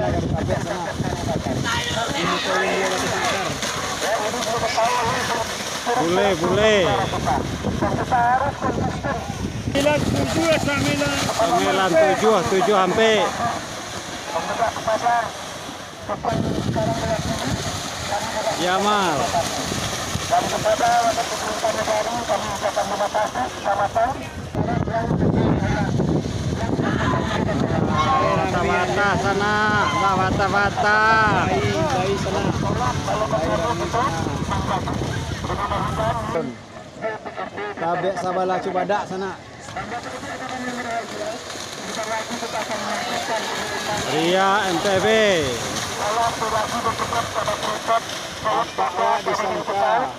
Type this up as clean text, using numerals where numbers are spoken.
Jabodetabek sana. Ini poin 200 meter. Boleh. 97 hampir. Yamal. Bata-bata sana, bata-bata. Bayi sana. Tabek Sabala Cubadak sana. Ria MTB. Apakah disangka